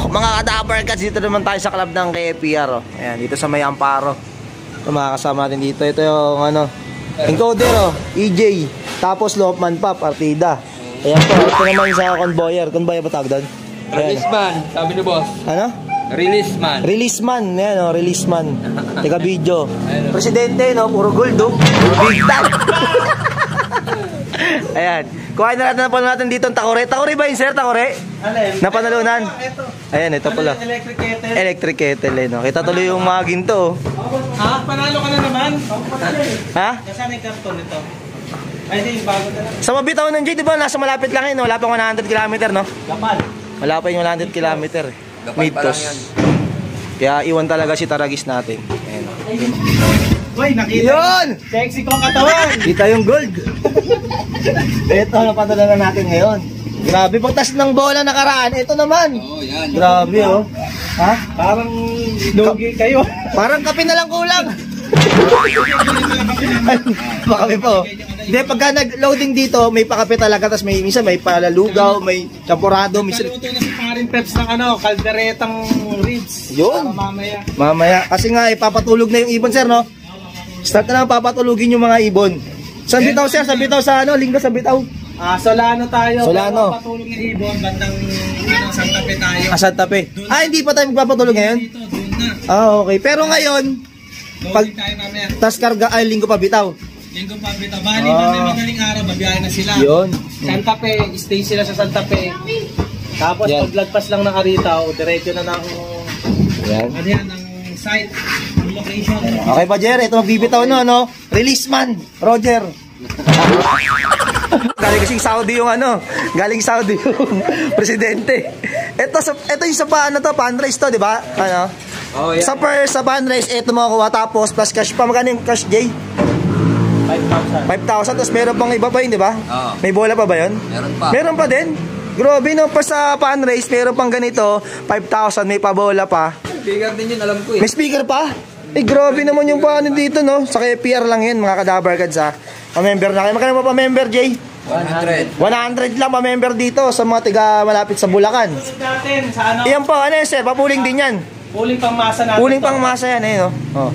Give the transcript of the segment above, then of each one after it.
mga ka-Dabarkads, dito naman tayo sa club ng KPR. Oh. Ayan, dito sa May Amparo. Ito mga kasama natin dito. Ito yung ano, encoder, oh, EJ. Tapos Lopman pa, partida. Ayan po, ito naman sa convoyer. Convoyer ba tawag doon? Release man, sabi ni boss. Ano? Release man. Release man, ayan o, release man. Teka video. Presidente, no, puro gold, oh. Big time. Ayan. Kuhain na natin natin dito ang takore. Takore ba yun, sir? Takore? Alin? Napanalunan? Ito. Ayan, ito pala. Electric kettle. Electric kettle, eh, no? Kita tuloy yung mga ginto, oh. Ha? Panalo ka na naman? Ha? Kasama yung karton nito. Ay, di, bago talaga. Sa mabitaw ng J, di ba? Nasa malapit lang yun, no? Wala pang 100 km, no? Kapal. Wala pa yung 100 km, eh. Mitos. Kaya iwan talaga si Taragis natin. Ayan, oh. Uy, nakita. Yun! Sexy kong katawan. Kita yung gold. Ito, napadala na natin ngayon. Grabe, pagtas ng bola nakaraan. Ito naman. Oo, yan. Grabe, oh. Ha? Parang lugi kayo. Parang kape na lang kulang. Pakape po. Hindi, pagka nag-loading dito, may pakape talaga. Tapos may minsan may palalugaw, may champurado. Kaluto na si Parin Peps ng ano, kalderetang ribs. Yun. Mamaya. Mamaya. Kasi nga, ipapatulog na yung ibon, sir, no? Start na lang papatulugin yung mga ibon. Saan bitaw, sir? Sa bitaw sa ano? Linggo sa bitaw. Solano tayo. Solano. Papatulog ng ibon, bandang Santa Fe tayo. Santa Fe. Hindi pa tayo magpapatulog ngayon? Dito, doon na. Okay. Pero ngayon, pag Loading tayo mamaya. tas karga ay linggo pa bitaw. Linggo pa bitaw. Bali, mamaya madaling araw, babiyahe na sila. Yun. Santa Fe, stay sila sa Santa Fe. Tapos Yan. pag lagpas lang ng Aritaw, diretso na ng Yan. ano yan, ng site, ng location. Okay pa, Jer. Ito magbibitaw no, no? Release man, Roger. Galing kasi Saudi yung ano. Galing Saudi yung presidente. Ito yung sa paano to, fundraise to, di ba? Ano? Oh, yeah. Sa fundraise, ito makukuha tapos plus cash pa. Magkano yung cash, Jay? 5,000. 5,000. Tapos meron pang iba pa yun, di ba? Oo. May bola pa ba yun? Meron pa. Meron pa din. Grabe no, pa sa fundraise, meron pang ganito, 5,000, may pabola pa. Speaker din yun, alam ko eh. May speaker pa? Eh, grabe naman yung paano dito, no? Sa KPR lang yun, mga ka-Dabarkads, ha? Pa-member na kayo. Magkano mo pa-member, Jay? 100. 100 lang pa-member dito sa mga tiga malapit sa Bulacan. Natin sa ano? Iyan po, ano yan, sir? Papuling din yan. Puling pang masa natin. Puling pang masa yan, eh, no? Oh.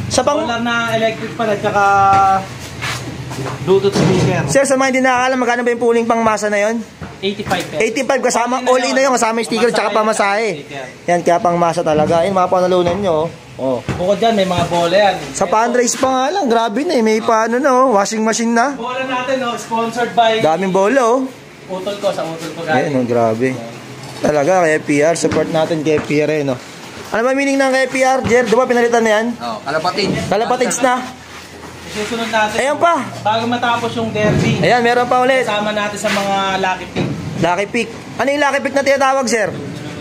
Sa pang... Solar na electric pala, tsaka Bluetooth speaker. Sir, sa mga hindi nakakaalam, magkano ba yung puling pang masa na yon? 85 pesos. 85 kasama, all in na yun, kasama yung sticker tsaka pamasahe. Yan, kaya pang masa talaga. Yan, mga panalunan nyo, oh. Bukod dyan, may mga bola yan. Sa fundraise pa nga lang, grabe na eh. May paano na, oh, washing machine na. Bola natin, no? Sponsored by Daming bola, oh. Utol ko, sa utol ko Ayan, oh, grabe. Talaga, KPR, support natin KPR, eh, no? Ano ba meaning ng KPR, Jer? Di ba pinalitan na yan? Oo, kalapatid. Kalapatids na. Susunod natin. Ayan pa. Bago matapos yung derby. Ayan, meron pa ulit. Kasama natin sa mga lucky pick. Lucky pick. Ano yung lucky pick na tinatawag, sir?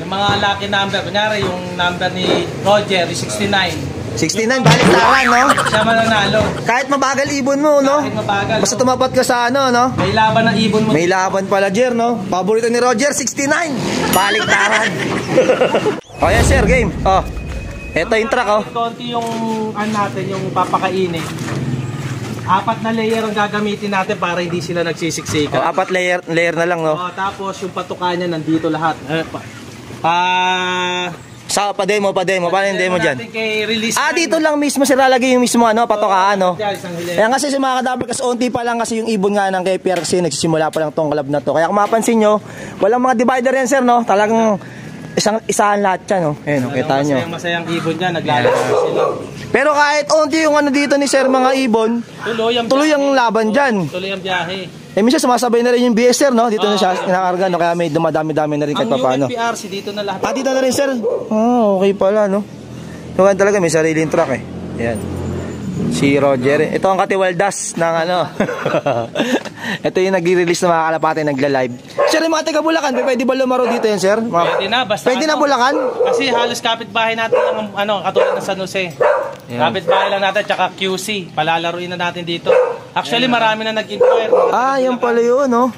Yung mga lucky number. Kunyari, yung number ni Roger, yung 69. 69, balik taran, no? Siya mananalo. Kahit mabagal ibon mo, no? Kahit mabagal. Basta tumapat ka sa ano, no? May laban ng ibon mo. May laban pala, Jer, no? Paborito ni Roger, 69. Balik taran. O, yan, sir, game. Oh. Ito yung truck, oh. Konti yung ano natin, yung papakainin. 4 na layer ang gagamitin natin para hindi sila nagsisiksikan. Oh, 4 layer na lang, no? Tapos yung patuka niya nandito lahat. Sa pa-demo. Paano yung demo dyan? Dito lang mismo sir lalagay yung mismo ano, patokaan, no? Kaya kasi si mga ka-Dabarkads, unti pa lang kasi yung ibon nga ng KPR kasi nagsisimula pa lang tong club na to. Kaya kung mapansin nyo, walang mga divider yan, sir, no? Talagang isahan lahat yan, no? Ayun, no? Kita nyo. Masayang ibon dyan, naglalaro sila. Pero kahit unti yung ano dito ni sir, mga ibon, tuloy ang laban dyan. Tuloy ang biyahe. Eh, minsan sumasabay na rin yung BS, sir, no? Dito na siya inakarga, no? Kaya may dumadami-dami na rin kahit paano. Ang UNPRC dito na lahat. Dito na rin, sir. Okay pala, no? Yung talaga may sariling truck, eh. Ayan. Si Roger. Ito ang katiwaldas ng ano. Ito yung nag-release ng mga kalapate, nagla-live. Sir, yung mga taga Bulacan, pwede ba lumaro dito yan, sir? Pwede na, basta pwede na Bulacan? Kasi halos kapitbahay natin yung ano, katulad ng San Jose. Yeah. Kapitbahay lang natin, tsaka QC. Palalaruin na natin dito. Actually, marami na nag-inquire. Yan pala yun, no?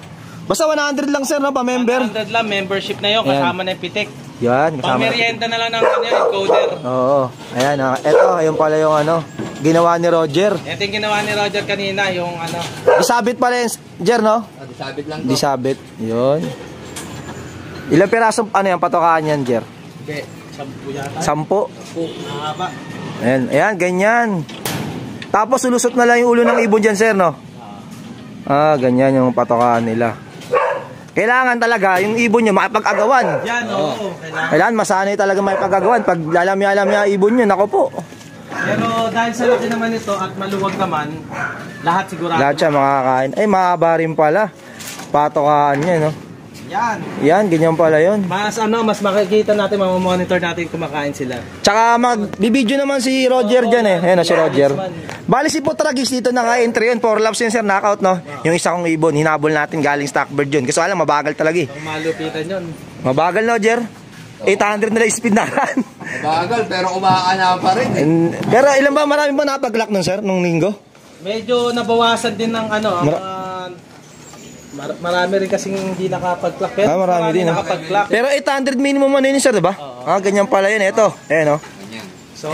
Basta 100 lang, sir, no? Pa-member. 100 lang, membership na yun, kasama na yung pitik. Yan, kasama. Pamerienda na lang ng encoder. Oo. Ayan, ito, ayun pala yung ano, ginawa ni Roger. Ito yung ginawa ni Roger kanina, yung ano. Disabit pala yung, Jer, no? Disabit lang to. Disabit. Yun. Ilang piraso, ano yan, patokaan yan, Jer? Hindi, 10 yata. 10? 10, mahaba. Ayan, ayan, ganyan. Tapos sulusot na lang yung ulo ng ibon dyan, sir, no? Ganyan yung patokaan nila. Kailangan talaga yung ibon nyo makipag-agawan. Yan, oo. Kailangan masanay talaga makipag-agawan. Pag lalamya ibon nyo, nako po. Pero dahil sa laki naman ito at maluwag naman, lahat sigurado. Lahat siya makakain. Ay, mahaba rin pala. Patokaan niya, no? Yan. Yan, ganyan pala yun. Mas makikita natin, mamamonitor natin kumakain sila. Tsaka magbibideo naman si Roger dyan eh. Ayan o, si Roger. Bali si Putragis dito naka-entry yun. 4 laps yun, sir, knockout, no? Yung isa kong ibon, hinabol natin galing Stockbird yun. Kasi alam, mabagal talaga eh. Ang malupitan yun. Mabagal, no, Roger? 800 na speed na kan. Mabagal, pero kumakana pa rin eh. Pero ilan ba, marami ba napag-lock nun, sir, nung linggo? Medyo nabawasan din ng ano, marami rin kasing hindi nakapag-clock. Pero marami din. nakapag-clock. Pero 800 minimum ano yun, sir, diba? Ganyan pala yun. Ito, ayan, no? So,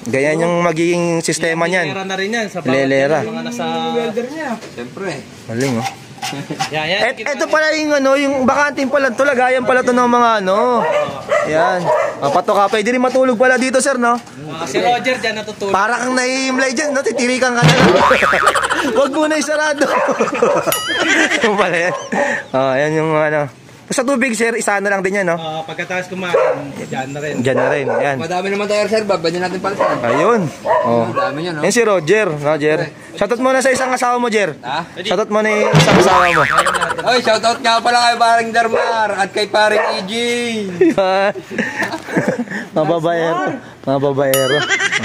ganyan yung magiging sistema niyan. Lelera na rin yan. Sa Lelera. Mga nasa welder niya. Siyempre. Maling, oh. Yan. Ito pala yung ano, yung bakanting pala to, lagayan pala to ng mga ano. Yan. Patoka, pwede rin matulog pala dito, sir, no? Si Roger dyan natutulog. Para kang nahihimlay dyan, no? Titirikan ka na lang. Huwag muna isarado. Yung pala yan. Yan yung ano. Sa tubig, sir, isa na lang din yan, no? Pagkatapos kumain, dyan na rin. Dyan na rin, yan. Madami naman tayo, sir. Babadyan natin pala, sir. Ayun. Madami yan, no? Yan si Roger, no, Jer? Shoutout mo na sa isang asawa mo, Jer. Ha? Shoutout mo na yung isang asawa mo. Oy, shoutout nga pala kay paring Darmar at kay paring EJ. Mga babaero.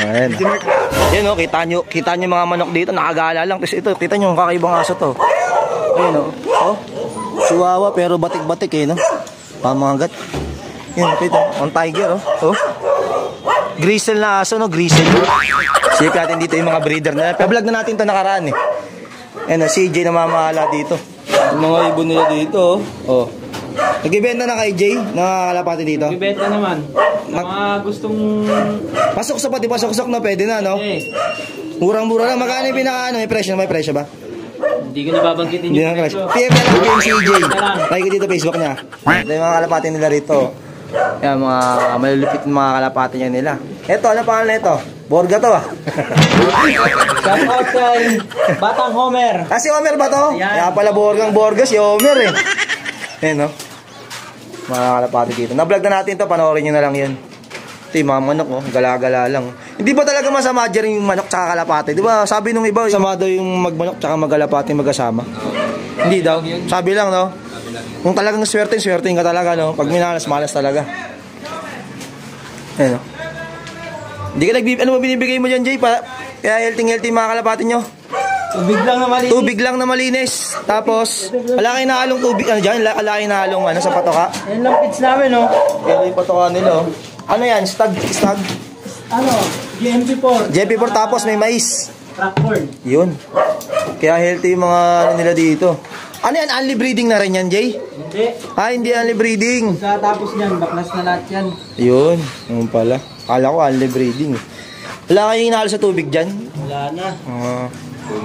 Ayan. Yan, no, kita nyo mga manok dito, nakagala lang. Tapos ito, kita nyo yung kakaibang aso to. Ayun, no. Chihuahua pero batik-batik eh, no? Pamagat. Yan, kita. On tiger, oh. Grizzle na aso, no? Grizzle. Silip natin dito yung mga breeder na. Pa-vlog na natin to nakaraan eh. Yan, CJ na mamahala dito. Yung mga ibon nila dito, oh. Nagbibenta na kay Jay, nakakalapati dito. Nagbibenta naman. Mga gustong... Pasok-sok na, pwede na, no? Murang-mura lang. Magkano yung pinaka, may presyo ba? Hindi ko nababanggitin yung presyo. PM na lang yung CJ. Like ko dito Facebook niya. Ito yung mga kalapati nila rito. Yan, mga malulupit yung mga kalapati niya nila. Ito, ano pangalan ito? Borga to, ah. Shout out kay Batang Homer. Si Homer ba to? Kaya pala Borga si Homer eh. Ayan, no? Mga kalapati dito. Na-vlog na natin to, panoorin nyo na lang yan. Ito yung mga manok, oh. Gala-gala lang. Hindi ba talaga masama dyan yung manok tsaka kalapati? Di ba sabi nung iba, sama daw yung magmanok tsaka magkalapati magkasama? Hindi daw. Sabi lang, no? Kung talagang swerte ka talaga, no? Pag minalas-malas talaga. Ayan, no? Hindi ka ano ba binibigay mo dyan, Jay? Kaya healthy mga kalapati nyo? Tubig lang na malinis. Tapos, wala kayo nahalong tubig. Ano dyan? Wala kayo nahalong sa patoka? Yan lang pits namin, no? Yan yung patoka nila, oh. Ano yan? Stag? Ano? GMP4. GMP4 tapos may mais. Rockborn. Yun. Kaya healthy yung mga ano nila dito. Ano yan? Only breeding na rin yan, Jay? Hindi. Hindi only breeding. Tapos niyan, baklas na lahat yan. Yun. Yun pala. Kala ko only breeding. Wala kayong inahalo sa tubig dyan? Wala na.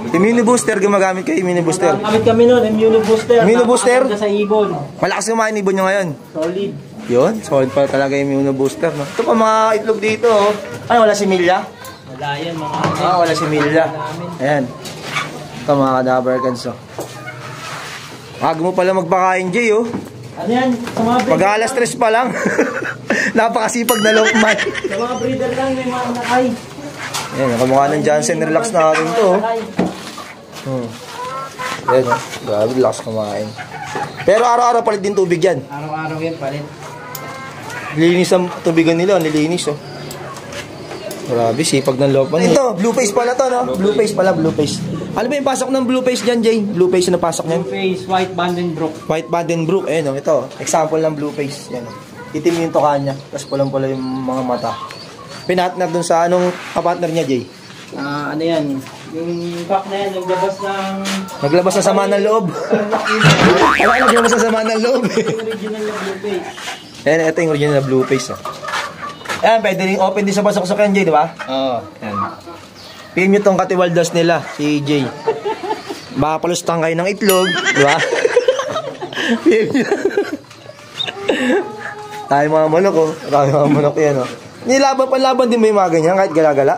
Immune booster, gumagamit kayo immune booster. Gamit kami nun, immune booster. Immune booster? Sa ibon. Malakas kumain ibon nyo ngayon. Solid. Yun, solid pala talaga yung immune booster, no? Ito pa mga itlog dito, oh. Ano, wala si Milya? Wala yan, mga Wala si Milya. Ayan. Ito mga kadabarkans, oh. Mo pala magpakain, Jay, oh. Ano yan? Sa mga breeder. Pag-alas 3 pa lang. Napakasipag na lokman. Sa mga breeder lang, may mga nakay. Ayan, nakamukha ng Johnson, relax na rin to, oh. Ayan, oh. Grabe, relax kumain. Pero araw-araw palit din tubig yan. Araw-araw yan palit. Linis ang tubigan nila, nilinis, oh. Grabe, sipag ng lokman. Ito, blue face pala to, no? Blue face pala, blue face. Ano ba yung pasok ng blue face dyan, Jay? Blue face na pasok niyan? Blue face, white Vandenbroek. White Vandenbroek, eh, no? Ito, example ng blue face. Yan, oh. Itim yung tuka niya, tapos pulang-pula yung mga mata. Pinatner dun sa anong kapatner niya, Jay? Ano yan? Yung pack na yan, Naglabas na sama ng loob. Naglabas na sama ng loob. original na blue face. Ayan, ito yung original na blue face, oh. Ayan, pwede rin open din sa pasok-pasok yan, Jay, di ba? Oo. Ayan. PM nyo tong katiwaldas nila, si Jay. Baka palustang kayo ng itlog, di ba? PM nyo. Tayo mga manok, oh. Tayo mga manok yan, oh. Panlaban din ba yung mga ganyan kahit gala-gala?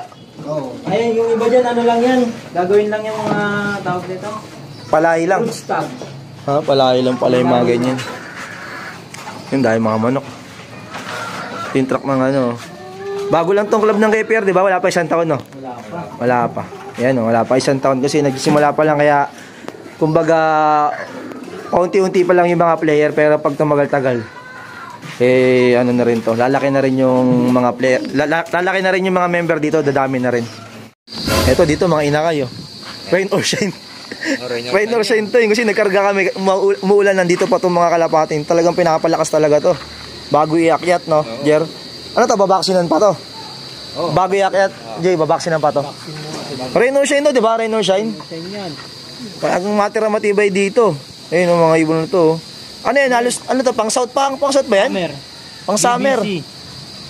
Oo. Ay, yung iba dyan, ano lang yan. Gagawin lang yung mga tawag dito. Palay lang. Fruit stag. Ha, palay lang pala yung mga ganyan. Yun, dahil mga manok. Yung truck ng ano. Bago lang tong club ng KPR, di ba? Wala pa 1 taon, no? Wala pa. Wala pa. Yan, oh, wala pa 1 taon kasi nagsimula pa lang kaya kumbaga paunti-unti pa lang yung mga player pero pag tumagal-tagal eh ano na rin to. Lalaki na rin yung mga player. Lalaki na rin yung mga member dito, dadami na rin. Eto dito mga inakay, oh. Rain or shine. Rain or shine to, kasi nagkarga kami, umuulan nandito pa itong mga kalapatin. Talagang pinapalakas talaga to. Bago iakyat, no, Jer? Ano to, babaksinan pa to? Bago iakyat, Jay, babaksinan pa to. Rain or shine to, di ba? Rain or shine? Shine yan. Kaya kung matira matibay dito. Ayun ang mga ibon na to. Ano yan? Halos, ano to? Pang south ba yan? Summer. Pang summer. BBC.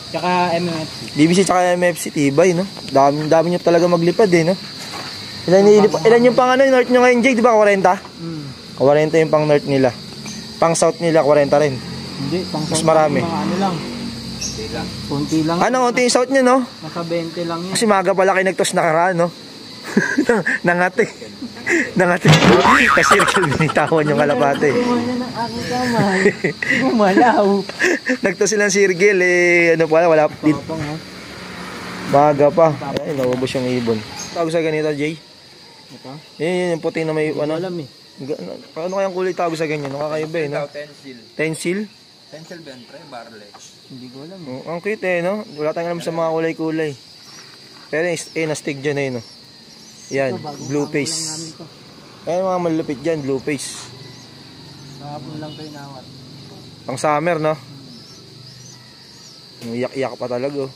Tsaka MFC. BBC tsaka MFC, tibay, no? Dami nyo talaga maglipad, eh, no? Ilan yung pang ano, north nyo ngayon, Jake? Di ba 40? 40 yung pang north nila. Pang south nila, 40 rin. Hindi, pang Mas marami. Mga ano lang. Kunti lang. Ano, konti yung south nyo, no? Nasa 20 lang yan. Kasi maga pala kayo nagtos nakaraan, no? Nangati. Nangati. Kasi binitawan yung kalapate. Gumana ng aking kamay. Gumalaw. Nagtos silang sirgil, eh, ano pala, wala. Maga pa. Ay, naubos yung ibon. Tawag sa ganito, Jay? Ito? Yun, yung puti na may, ano? Alam eh. Ano kayang kulay tawag sa ganyan? Nakakaiba, eh, no? Tensil. Tensil? Tensil ba yun, pre? Barley. Hindi ko alam. Oh, ang cute, eh, no? Wala tayong alam sa mga kulay-kulay. Pero, nastig dyan, eh, no? Yan, blue face. Ayan, mga malupit dyan, blue face. Nakapon lang tayo nawat. Pang summer, no? Iyak-iyak pa talaga, oh.